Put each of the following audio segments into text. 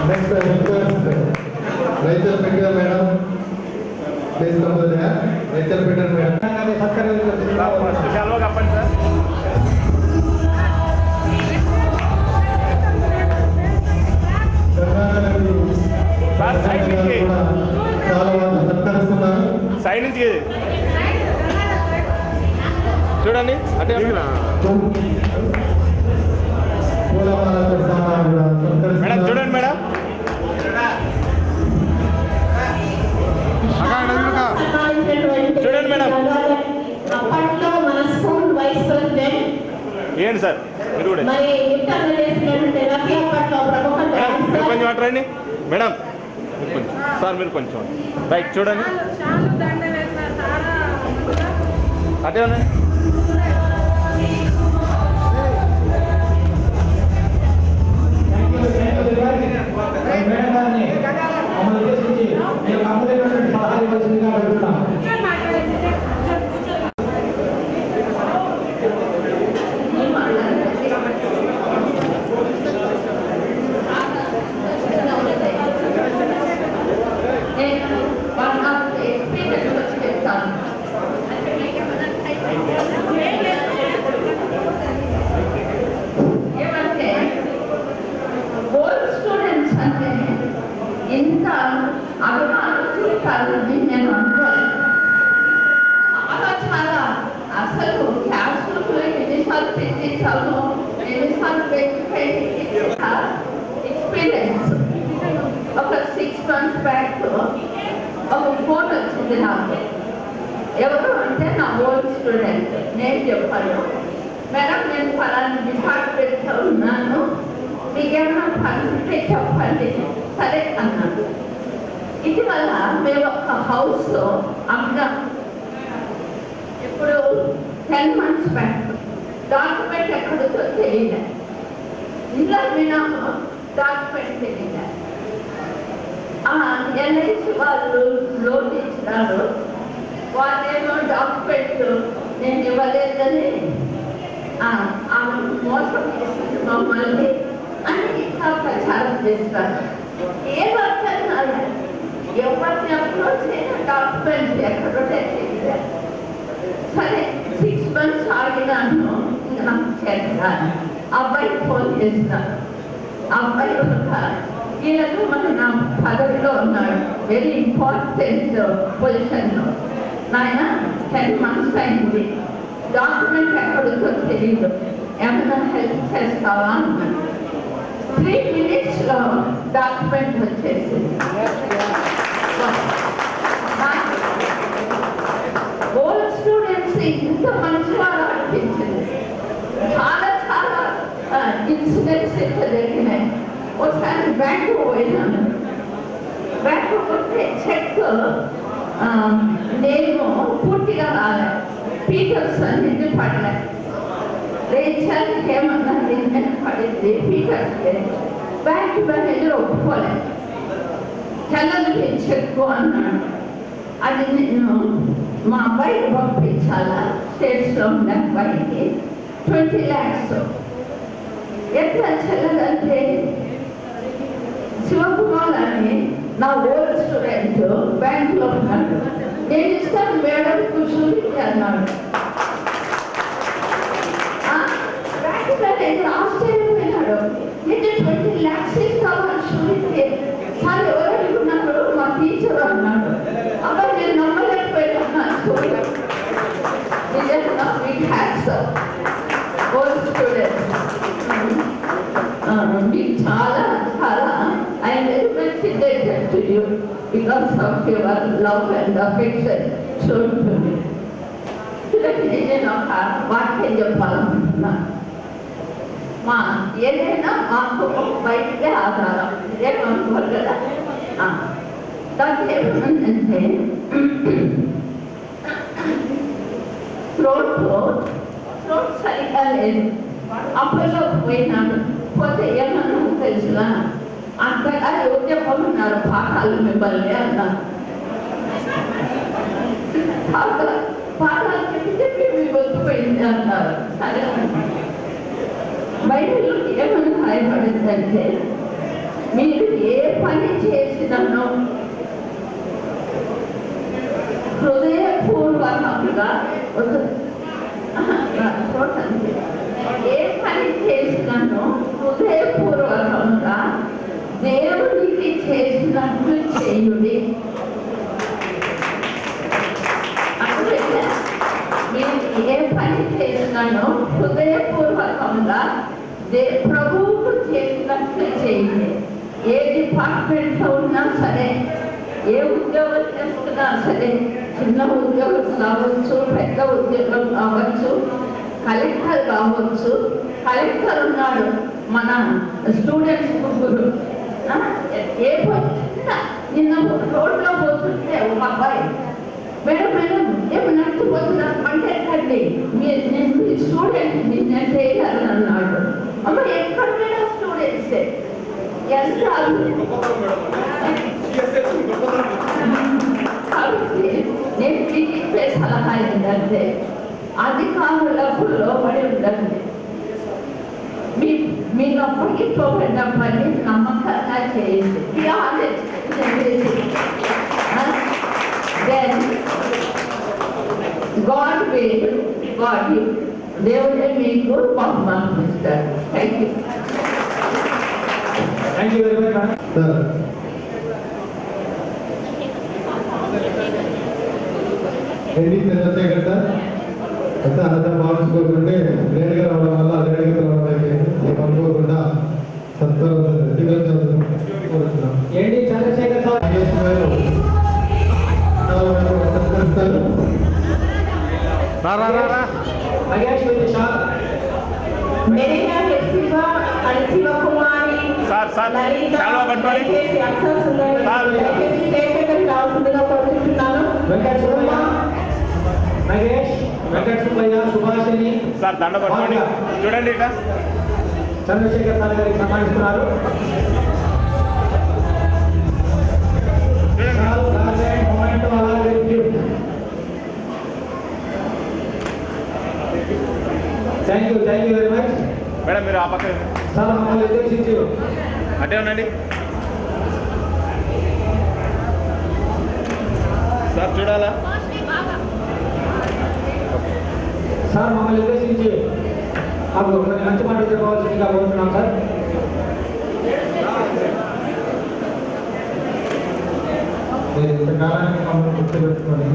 Next Rachel Peter madam, please come to there. Rachel Peter madam. Silence చూడండి అంటే madam చూడండి madam చూడండి madam అప్పట్లో మన స్కూల్ వైస్ ప్రెసిడెంట్ ఏంటి సార్ మీరు కూడా మరి కొంచెం అట్రండి మేడం కొంచెం సార్ మీరు కొంచెం రైట్ చూడండి అటే ఇంత అభిమానులు నేను అనుకోలేదు. చాలా అసలు క్లాసులు ఎన్నిసార్లు తెచ్చేసాను, ఎన్నిసార్లు ఎక్స్పీరియన్స్. ఒక 6 months బ్యాక్ ఒక ఫోన్ వచ్చింది నాకు. ఎవరు అంటే నా ఓల్డ్ స్టూడెంట్. నేను చెప్పాను, మేడం నేను ఫలానా డిపార్ట్మెంట్లో ఉన్నాను, మీకేమైనా పని ఉంటే చెప్పండి. సరే అన్నాడు. ఇటీవల మేము ఒక హౌస్ అమ్మాం. ఇప్పుడు 10 months బ్యాక్. డాక్యుమెంట్ ఎక్కడితో తెలియలే. ఇంట్లో వినాము, డాక్యుమెంట్ తెలియలే. ఎల్ఐసి వాళ్ళు లోన్ ఇచ్చినారు. వాళ్ళేమో డాక్యుమెంట్ నేను ఇవ్వలేదని ఆమె మోసం చేసింది మమ్మల్ని అని ఇంకా ప్రచారం చేస్తారు. ఏ వర్క్ ఎవరిని అప్రోచ్ అయినా డాక్యుమెంట్స్ ఎక్కడో తెలియదు. సరే 6 months ఆగినాను. నాకు చేస్తాను. అబ్బాయి ఫోన్ చేస్తాను. అబ్బాయి ఈయనకు మన నా పదవిలో ఉన్నాడు, వెరీ ఇంపార్టెంట్ పొజిషన్లో. నాయన 10 months అయింది, డాక్యుమెంట్ ఎక్కడితో తెలియదు, ఏమైనా హెల్ప్ చేస్తావా అన్నాడు. 3 minutes డాక్యుమెంట్ వచ్చేసింది. ఓల్డ్ స్టూడెంట్స్ ఇంత మంచివారు అనిపించింది. చాలా చాలా ఇన్సిడెంట్స్ ఇట్లా జరిగినాయి. ఒకసారి బ్యాంకు పోయినాను. బ్యాంకు పోతే చెక్ నేను పూర్తిగా రాలే. పీటర్సన్ ఇంటి పడలే. రేచల్ ఏమన్నా నిన్న పడింది పీటర్స్. బ్యాంకు మేనేజర్ ఒప్పుకోలేదు. చల్లది చెక్కు అన్నాడు. అది నేను మా అబ్బాయికి పంపించాలా, స్టేట్స్లో ఉన్న అబ్బాయికి 20 lakhs. ఎట్లా చెల్లదంటే శివకుమార్ అని నా ఓల్డ్ స్టూడెంట్ బ్యాంకులో ఉన్నాడు. నేను ఇస్తాను మేడం కూర్చుని అన్నాడు. బ్యాంకు మేనేజర్ ఆశ్చర్యపోయినాడు. ఏంటి 20 lakhs ఇస్తామని చూస్తే సార్ ఎవరు అనుకున్నాడు, మా టీచర్ అన్నాడు. అబ్బాయి నేను నమ్మలేకపోయినా ఓల్డ్ స్టూడెంట్స్ మీకు చాలా చాలా I very much indebted to you because of your love and affection shown to me. నేను ఒక వాక్యం చెప్పాలనుకుంటున్నాను. మా ఏదైనా మాకు బయటకే ఆధారం ఏమనుకోరు కదా. దానికి ఏమవుతుందంటే థ్రోట్ సరిగ్గా లేదు. అప్పుల్లో పోయినాడు. పోతే ఏమన్నా తెలిసిన అంతగా ఉద్యోగం ఉన్నారు, పాఠాలు మిమ్మల్ని అన్నారు. పాఠాలు చెప్పి మీ వద్దుపోయింది అన్నారు. సరే బైబిల్లో ఏమని రాయబడిందంటే మీరు ఏ పని చేసినానో హృదయపూర్వకంగా ఏ పని చేసినానో హృదయపూర్వకంగా దేవునికి చేసినట్లు చేయుడి. అంటే మీరు ఏ పని చేసినానో హృదయపూర్వకంగా ప్రభువుకు చేసినట్లు చేయండి. ఏ డిపార్ట్మెంట్లో ఉన్నా సరే, ఏ ఉద్యోగం చేస్తున్నా సరే, చిన్న ఉద్యోగం కావచ్చు, పెద్ద ఉద్యోగం కావచ్చు, కలెక్టర్ కావచ్చు. కలెక్టర్ ఉన్నాడు మన స్టూడెంట్స్ ముగ్గురు. ఏ చిన్న నిన్న రోడ్లో పోతుంటే ఒక అబ్బాయి, మేడం మేడం ఏమి నడిచిపోతున్నా అంటే ఎక్కండి, నేను స్టూడెంట్ నేను చేయగలను అన్నాడు. అమ్మ ఎక్కడ మేడం స్టూడెంట్సే ఎంత కాబట్టి నేను మీకు ఇచ్చే సలహా ఏంటంటే అధికారులకు లోబడి ఉండండి. మీరు అప్పగిపోబడిన పని నమ్మకంగా చేయండి. దేవుడే మీకు బహుమానం ఇస్తారు. Thank you. చంద్రశేఖర్ సార్ అయితే అంతా మార్చుకోకుంటే లేట్గా రావడం వల్ల లేట్గా రావడం అయిపోయింది. అనుకోకుండా సత్వరం కోరుతున్నాం. ఏంటి చంద్రశేఖర్ సార్ సార్ సార్ చాలా పట్టుకోండి. వెంకట సుబ్బయ్య, మహేష్, వెంకట సుబ్బయ్య, సుభాషిణి సార్ దండ పట్టుకోండి. చూడండి ఇక చంద్రశేఖర్ సార్ గారికి సన్మానిస్తున్నారు. Thank you very much. Madam మీరు ఆ పక్క సార్ మమ్మల్ని ఉద్దేశించి అటే ఉండండి సార్. చూడాలా సార్ మమ్మల్ని ఉద్దేశించి మాకు కొన్ని మంచి మాటలు చెప్పవలసిందిగా కోరుతున్నాం సార్. నేను ఇంతకాలానికి మమ్మల్ని గుర్తుపెట్టుకొని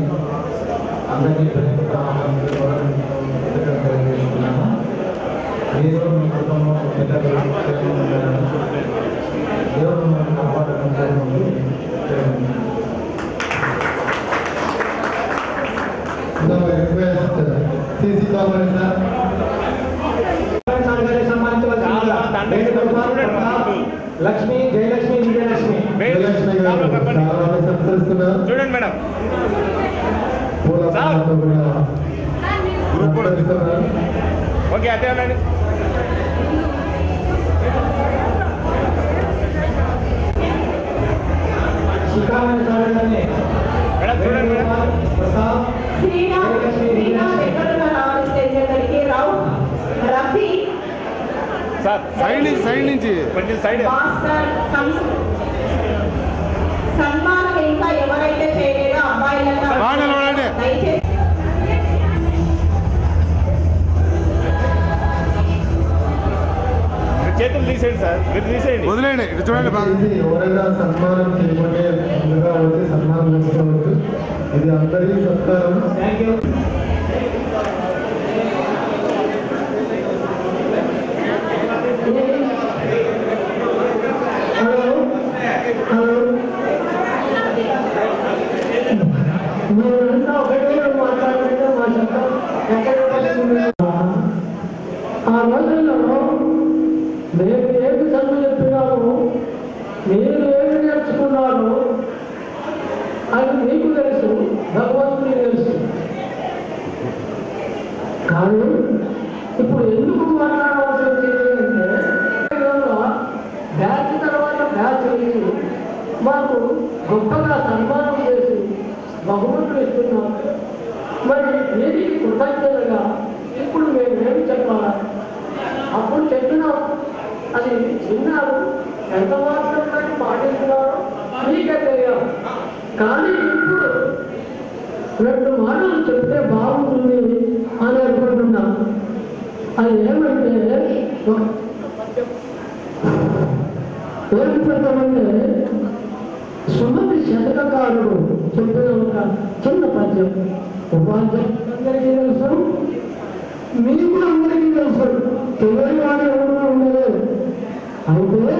అందరినీ తెలియజేస్తున్నాను. మీరు మీ కుటుంబం పిల్లలు దేవుడు మనం కాపాడడం లక్ష్మి, జయలక్ష్మి, విజయలక్ష్మి. చూడండి మేడం. ఓకే అదే ఉండండి. శిఖామణి సాగర్ని మేడం చూడండి మేడం. ప్రసాద్, సార్ సైడ్ నుంచి కొంచెం సైడ్. సన్మానం ఇంకా ఎవరైతే చేయలేదో అబ్బాయిలంతా దయచేసి చేతులు తీసేయండి సార్, మీరు తీసేయండి, వదిలేయండి. ఇటు చూడండి బాగా. ఎవరైనా సన్మానం చేయకుంటే ముందుగా వచ్చి సన్మానం చేసుకోవచ్చు. ఇది అందరికీ సత్కారం. Thank you. ఆ రోజుల్లో నేను ఏమి చదువు చెప్పినాను, మీరు ఏమి నేర్చుకున్నారు అని మీకు తెలుసు, భగవంతుడికి తెలుసు. కానీ ఇప్పుడు ఎందుకు మాట్లాడవలసి వచ్చింది అంటే బ్యాచ్ తర్వాత బ్యాచ్ వేసి మాకు గొప్పగా సన్మానం చేసి బహుమతులు ఇస్తున్నాం. మరి దీనికి కృతజ్ఞతగా ఇప్పుడు మేమేమి చెప్పాలా? అప్పుడు చెప్పినాం, అది విన్నారు, ఎంత మాత్రం కానీ ఇప్పుడు 2 మాటలు చెప్తే బాగుంటుంది అని అనుకుంటున్నా. అది ఏమంటే ఏం చెప్తామంటే సుమతి శతకారుడు చెప్పిన ఒక చిన్న పద్యం. ఉపాధ్యాయులు అందరికీ తెలుసు, మీకు అందరికీ తెలుసు, తెలియని వాడు ఎవరు ఉండలేదు. అయితే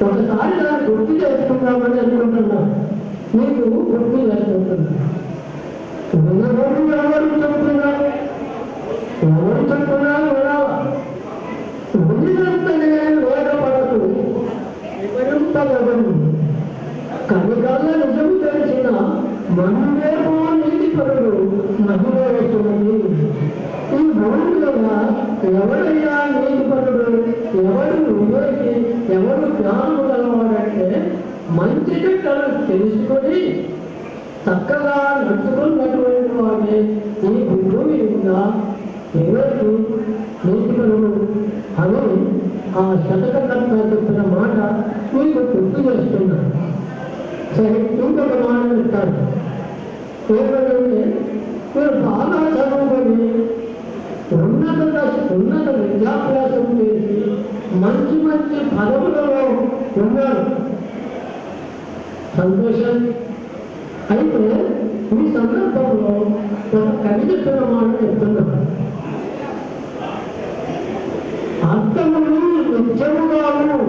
ఒకసారి దాన్ని గుర్తు చేసుకుందామని అనుకుంటున్నా. మీకు గుర్తు చేసుకుంటున్నా. వినగొడు ఎవరు చెప్తున్నా, ఎవరు చెప్తున్నా వినాలా. వినినంతనే వేగపడదు, ఎవరు కవికల్ల నిజము తెలిసిన మనుడేమో నీతిపరుడు మహిళ వస్తున్నది. ఈ భూమి కదా ఎవడయ్యా నీతిపరుడు, ఎవడు వివేకి, ఎవడు జ్ఞానము గలవాడంటే మంచి చెడ్డలు తెలుసుకొని చక్కగా నడుచుకున్నటువంటి వాడే ఈ భూమి ఉందా ఎవరికి నీతిపరుడు అని ఆ శతకర్త చెప్పిన మాట మీకు గుర్తు చేస్తున్నాను. సరే, ఇంకొక మాట చెప్తాను. ఏమంటే మీరు బాగా చదువుకొని ఉన్నత విద్యాభ్యాసం చేసి మంచి మంచి పదవులలో ఉన్నారు, సంతోషం. అయితే ఈ సందర్భంలో ఒక కవి చెప్పిన మాట చెప్తున్నాను. అర్థములు నిత్యముగాను,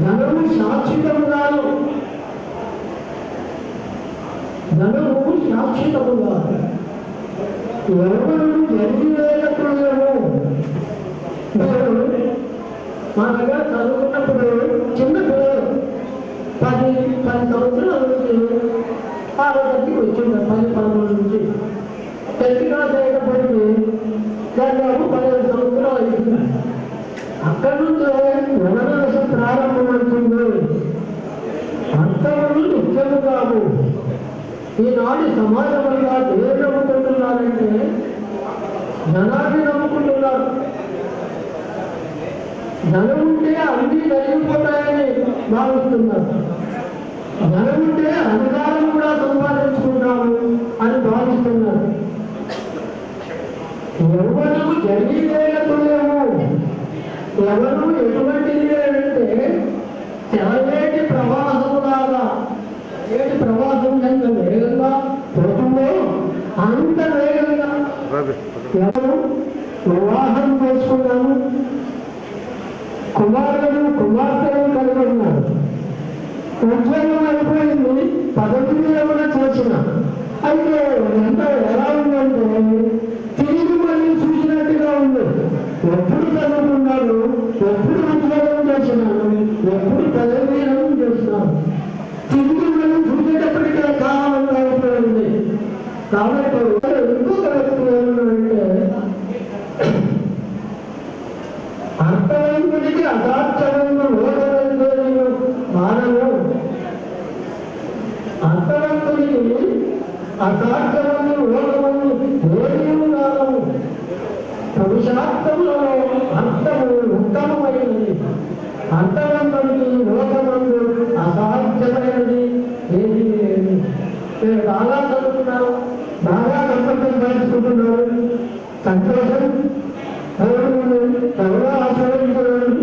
ధనము శాశ్వతముగాను. ధనము శాశ్వతముగా ఎవరు జరిగేటప్పుడు మా దగ్గర చదువుకున్నప్పుడు చిన్న పిల్లలు 10 సంవత్సరాల నుంచి 6వ తరగతికి వచ్చింది. 10-11 నుంచి 10th క్లాస్ అయినప్పటికీ దాదాపు 15 సంవత్సరాలు అయింది. అక్కడి నుంచే వనరస ప్రారంభమవుతుంది. అర్థములు నిత్యము కావు. ఈనాటి సమాజం వల్ల దేని నమ్ముకుంటున్నారంటే ధనాన్ని నమ్ముకుంటున్నారు. ధనం ఉంటే అన్నీ జరిగిపోతాయని భావిస్తున్నారు. ధనం ఉంటే అధికారం కూడా సంపాదించుకుంటాము అని భావిస్తున్నారు. యవ్వనము జరిగేటప్పుడేమో ఎవరు ఎటువంటిది అంటే చెలవేటి ప్రవాహములాగా, ఏటి ప్రవాహం ఎంత వేగంగా పోతుందో అంత వేగంగా ఎవరు వివాహం చేసుకున్నాము, కుమార్తెలు కలిగి ఉన్నారు. ఉద్యోగం అయిపోయింది, పదవి ఏమైనా చేసిన అయితే ఎంత ఎలా ఉందంటే తిరిగి మళ్ళీ చూసినట్టుగా ఉంది. ఎప్పుడు చదువుకున్నాను, ఎప్పుడు ఉద్యోగం చేసినాను, ఎప్పుడు పదవీనం చేసినాను, తిరిగి మళ్ళీ చూసేటప్పటికే కాలంగా అయిపోయింది. కాబట్టి ఇంకొక వ్యక్తి ఏమంటే అర్థవంతుడికి అసాధ్యమైన లోకరంజనీయం మానవం. అర్థవంతుడికి అసాధ్యమైన లోకము ఏమీ కాలము. పురుషార్థములలో అర్థము ఉత్తమమైనది. అర్థవంతుడికి లోకమందు అసాధ్యమైనది ఏది లేదు. నేను బాగా చదువుతున్నాను, బాగా సంపర్కం పంచుకుంటున్నాను, సంతోషం, ఎవరో ఆశ్రయించడం,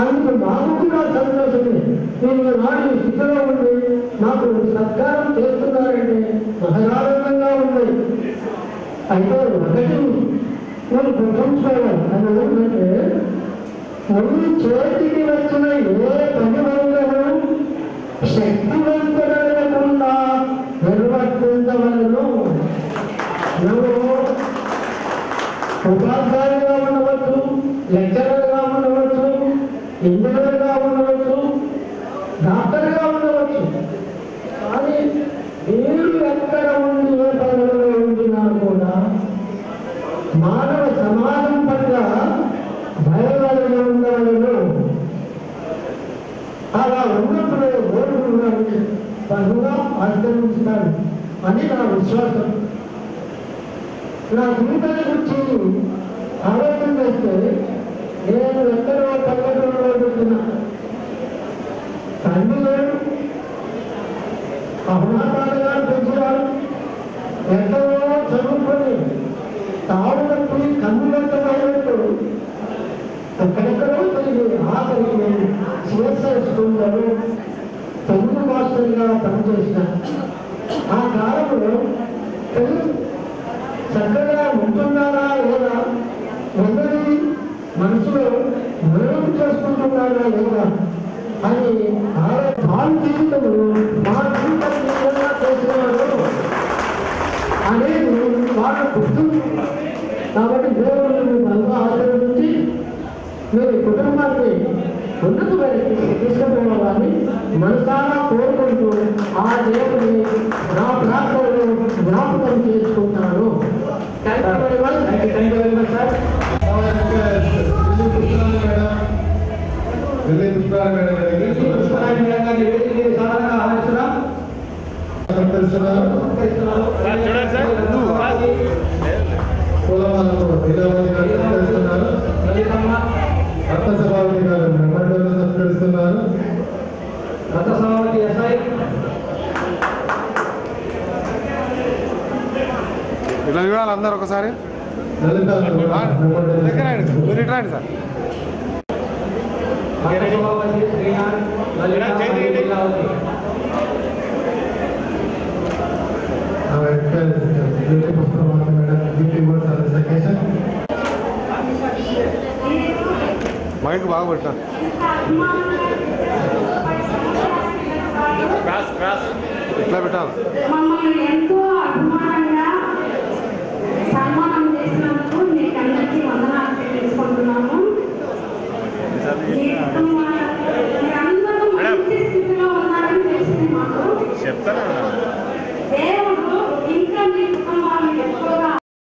అందుకు మాకు కూడా సంతోషమే. నేను నాటి స్థితిలో ఉండి నాకు సత్కారం చేస్తున్నారంటే మహదానందంగా ఉంది. అయితే ఒకటి నేను గుర్తుంచుకోవాలి, అది ఏంటంటే ముందు చేతికి వచ్చిన ఏ పని వల్ల శక్తివంతుడైనకుండా నిర్వర్తించవలను. నువ్వు ఉపాధ్యాయులుగా ఉండవచ్చు, లెక్చరర్గా ఉండవచ్చు, ఇంజనీర్గా ఉండవచ్చు, డాక్టర్గా ఉండవచ్చు. కానీ మీరు ఎక్కడ ఉండి ఏ పనులలో ఉండినా కూడా మానవ సమాజం పట్ల భయవలన ఉండవలను. అలా ఉన్నప్పుడు ఓటు పనుగా ఆచరిస్తాడు అని నా విశ్వాసం. నా జీవితాన్ని గురించి ఆలోచన చేస్తే నేను ఎక్కడో పల్లెటూరులో పెట్టిన తండ్రి లేడు, చివరికి ఆఖరికి నేను సిఎస్ఐ స్కూల్లో తెలుగు మాస్టర్గా పనిచేసిన ఆ కాలంలో తెలుగు చక్కగా ఉంటున్నారా లేదా అందరి మనసులో మరణం చేసుకుంటున్నారా లేదా అని వాళ్ళ జీవితంలో మా జీవితం నిజంగా చేసినారు అనేది వాళ్ళ గుర్తుంది. కాబట్టి దేవుడిని బాగా ఆశీర్వదించి మీరు కుటుంబాన్ని ఉన్నతమైన తీసుకుపోవాలని మనసారా కోరుకుంటూ ఆ దేవుని నా ప్రార్థనలు జ్ఞాపకం చేసుకుంటాను. Thank you very much. Thank you very much sir. Pushparani madam గారిని వేదికకి సాధారణంగా ఆహ్వానిస్తున్నాం. సార్ చూడండి సార్ రత్నసభావతి గారు మెమోరియల్ సత్కరిస్తున్నారు. రత్నసభావతి ఎస్ఐ ఇలా చూడాలి అందరు ఒకసారి లలిత దగ్గర మీరు ఇటు రండి సార్. రత్నసభావతి శ్రీనాథ్ లలిత లీలావతి. మైక్ బాగా పెట్టా. క్రాస్ క్రాస్ ఇట్లా పెట్టాలి. మమ్మల్ని ఎంతో అభిమానంగా